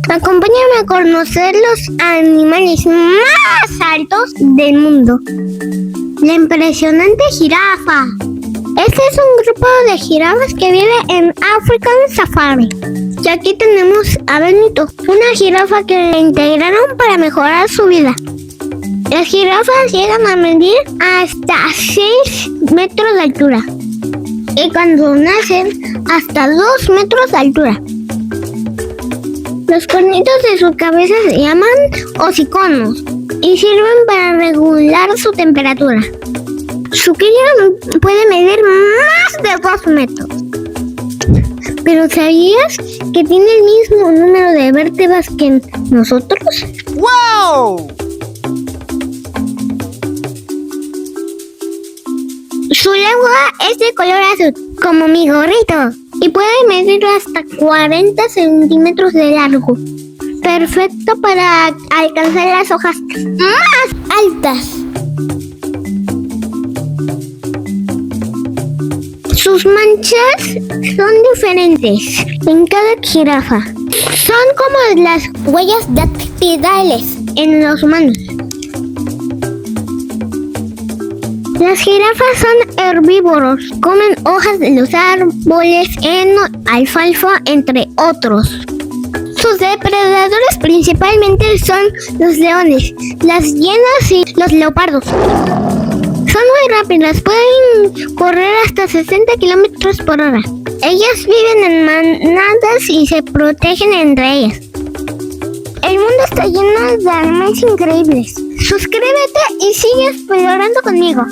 Acompáñame a conocer los animales más altos del mundo. La impresionante jirafa. Este es un grupo de jirafas que vive en African Safari. Y aquí tenemos a Benito, una jirafa que le integraron para mejorar su vida. Las jirafas llegan a medir hasta 6 metros de altura. Y cuando nacen, hasta 2 metros de altura. Los cuernitos de su cabeza se llaman hociconos y sirven para regular su temperatura. Su cría puede medir más de 2 metros. ¿Pero sabías que tiene el mismo número de vértebras que nosotros? ¡Wow! Su lengua es de color azul, como mi gorrito, y puede medir hasta 40 centímetros de largo. Perfecto para alcanzar las hojas más altas. Sus manchas son diferentes en cada jirafa. Son como las huellas dactilares en los humanos. Las jirafas son herbívoros, comen hojas de los árboles, heno, alfalfa, entre otros. Sus depredadores principalmente son los leones, las hienas y los leopardos. Son muy rápidas, pueden correr hasta 60 kilómetros por hora. Ellas viven en manadas y se protegen entre ellas. El mundo está lleno de animales increíbles. Suscríbete y sigue explorando conmigo.